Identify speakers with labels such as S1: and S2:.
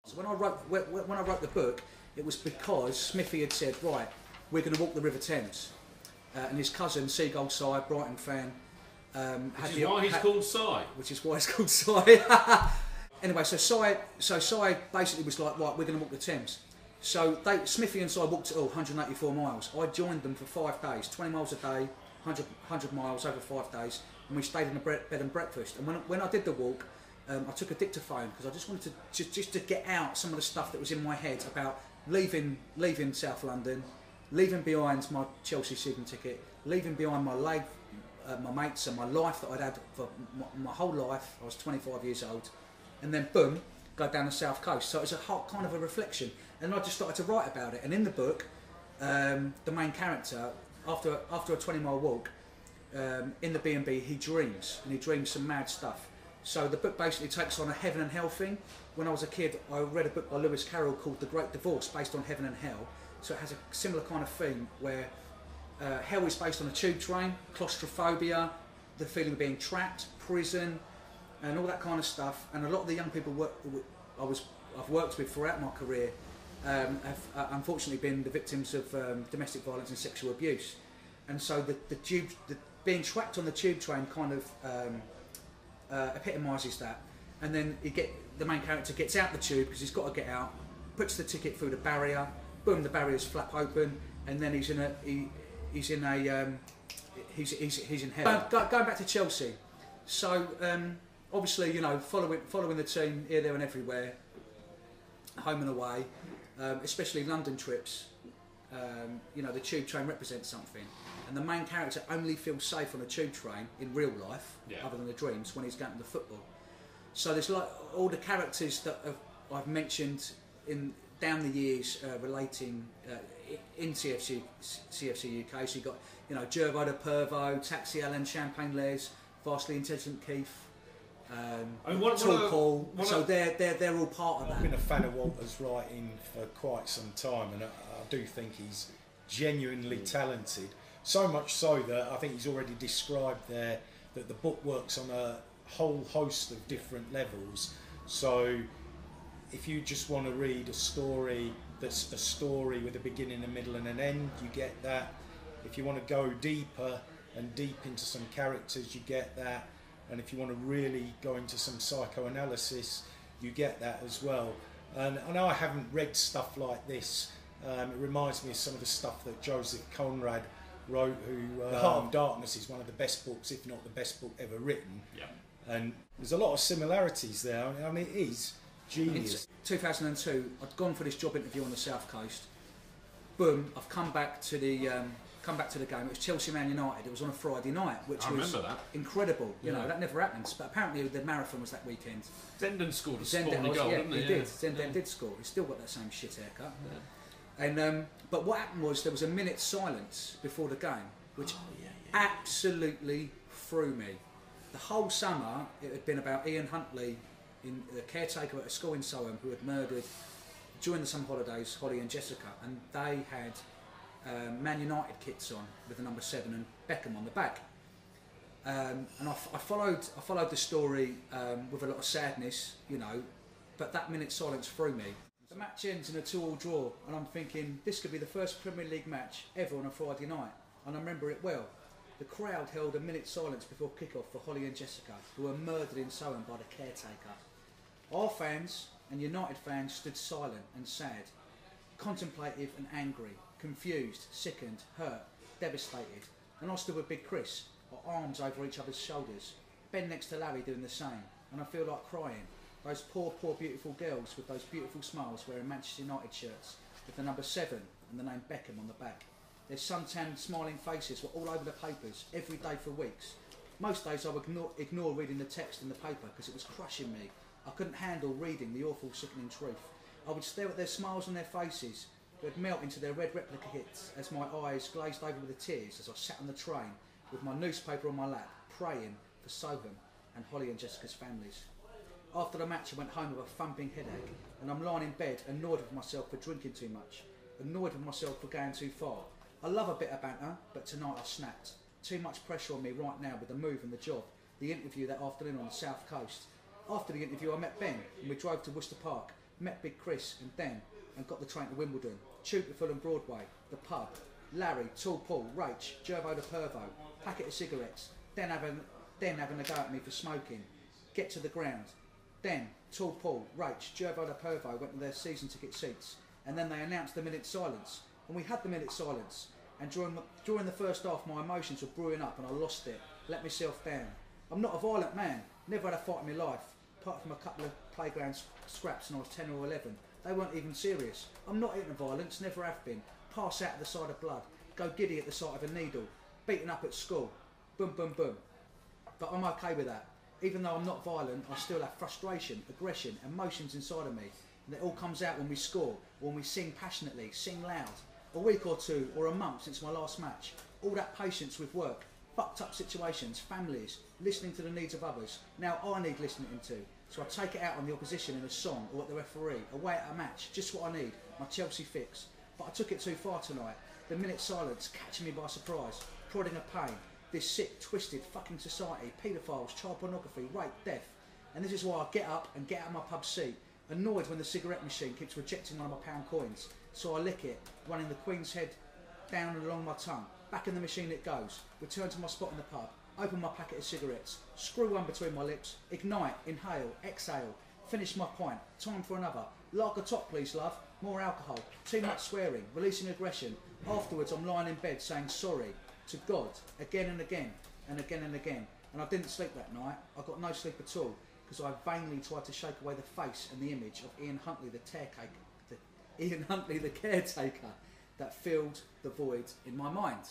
S1: So when I wrote the book, it was because Smithy had said, right, we're going to walk the River Thames, and his cousin Seagull Si, Brighton fan,
S2: which is why he's called Si.
S1: Which is why it's called Si. Anyway, so Si basically was like, right, we're going to walk the Thames. So Smithy and Si walked 184 miles. I joined them for 5 days, 20 miles a day, 100 miles over 5 days, and we stayed in a bed and breakfast. And when I did the walk, I took a dictaphone because I just wanted to just to get out some of the stuff that was in my head about leaving South London, leaving behind my Chelsea season ticket, leaving behind my my mates and my life that I'd had for my whole life. I was 25 years old, and then boom, go down the south coast. So it was a hot kind of a reflection, and I just started to write about it. And in the book, the main character, after a 20-mile walk, in the B&B, he dreams some mad stuff. So the book basically takes on a heaven and hell thing. When I was a kid, I read a book by Lewis Carroll called The Great Divorce, based on heaven and hell. So it has a similar kind of theme where hell is based on a tube train, claustrophobia, the feeling of being trapped, prison, and all that kind of stuff. And a lot of the young people I've worked with throughout my career have unfortunately been the victims of domestic violence and sexual abuse. And so being trapped on the tube train kind of epitomises that. And then the main character gets out the tube because he's got to get out, puts the ticket through the barrier, boom, the barriers flap open, and then he's in hell. Going back to Chelsea, so obviously, you know, following the team here, there, and everywhere, home and away, especially London trips. You know, the tube train represents something, and the main character only feels safe on a tube train in real life, other than the dreams, when he's going to the football. So there's like all the characters that I've mentioned down the years relating in CFC UK. So you got, you know, Gervo the Pervo, Taxi Alan, Champagne Les, Vastly Intelligent Keith, Tall Paul. So they're all part of that.
S3: I've been a fan of Walter's writing for quite some time, and I do think he's genuinely talented. So much so that I think he's already described there that the book works on a whole host of different levels. So if you just want to read a story that's a story with a beginning, a middle and an end, you get that. If you want to go deeper and deep into some characters, you get that. And if you want to really go into some psychoanalysis, you get that as well. And I know I haven't read stuff like this. It reminds me of some of the stuff that Joseph Conrad wrote, who The Heart of Darkness is one of the best books, if not the best book ever written. Yeah. And there's a lot of similarities there. I mean, it is genius.
S1: In 2002, I'd gone for this job interview on the south coast. Boom! I've come back to the game. It was Chelsea Man United. It was on a Friday night, which was incredible. You know, that never happens. But apparently the marathon was that weekend.
S2: Zenden scored a sporting goal, didn't he?
S1: He did. Zenden did score. He's still got that same shit haircut. Yeah. And but what happened was there was a minute's silence before the game, which absolutely threw me. The whole summer it had been about Ian Huntley, the caretaker at a school in Soham, who had murdered during the summer holidays Holly and Jessica, and they had Man United kits on with the number 7 and Beckham on the back. And I followed the story with a lot of sadness, you know, but that minute's silence threw me. The match ends in a 2-2 draw, and I'm thinking this could be the first Premier League match ever on a Friday night, and I remember it well. The crowd held a minute's silence before kick-off for Holly and Jessica, who were murdered in Soham by the caretaker. Our fans and United fans stood silent and sad, contemplative and angry, confused, sickened, hurt, devastated. And I stood with Big Chris, our arms over each other's shoulders, Ben next to Larry doing the same, and I feel like crying. Those poor, beautiful girls with those beautiful smiles wearing Manchester United shirts with the number 7 and the name Beckham on the back. Their suntanned, smiling faces were all over the papers every day for weeks. Most days I would ignore reading the text in the paper because it was crushing me. I couldn't handle reading the awful, sickening truth. I would stare at their smiles on their faces. It would melt into their red replica hits as my eyes glazed over with the tears as I sat on the train with my newspaper on my lap, praying for Soham and Holly and Jessica's families. After the match I went home with a thumping headache, and I'm lying in bed annoyed with myself for drinking too much, annoyed with myself for going too far. I love a bit of banter, but tonight I snapped. Too much pressure on me right now with the move and the job, the interview that afternoon on the south coast. After the interview I met Ben and we drove to Worcester Park met Big Chris and Den and got the train to Wimbledon, Tube to Fulham Broadway, the pub, Larry, Tall Paul, Rach, Gervo the Pervo, packet of cigarettes, Den having a go at me for smoking, get to the ground, Den, Tall Paul, Rach, Gervo the Pervo went to their season ticket seats, and then they announced the minute silence, and we had the minute silence, and during the first half my emotions were brewing up and I lost it, let myself down. I'm not a violent man, never had a fight in my life, apart from a couple of playground scraps when I was 10 or 11. They weren't even serious. I'm not into violence, never have been. Pass out at the sight of blood, go giddy at the sight of a needle, beaten up at school, boom, boom, boom. But I'm okay with that. Even though I'm not violent, I still have frustration, aggression, emotions inside of me. And it all comes out when we score, or when we sing passionately, sing loud. A week or two, or a month since my last match. All that patience with work, fucked up situations, families, listening to the needs of others. Now I need listening to. So I take it out on the opposition in a song, or at the referee, away at a match, just what I need, my Chelsea fix. But I took it too far tonight. The minute silence catching me by surprise, prodding of pain. This sick, twisted fucking society, paedophiles, child pornography, rape, death. And this is why I get up and get out of my pub seat, annoyed when the cigarette machine keeps rejecting one of my pound coins. So I lick it, running the Queen's head down and along my tongue. Back in the machine it goes. Return to my spot in the pub. Open my packet of cigarettes. Screw one between my lips. Ignite, inhale, exhale. Finish my pint. Time for another. Lager top please, love. More alcohol. Too much swearing. Releasing aggression. Afterwards I'm lying in bed saying sorry to God again and again and again and again. And I didn't sleep that night. I got no sleep at all because I vainly tried to shake away the face and the image of Ian Huntley the caretaker that filled the void in my mind.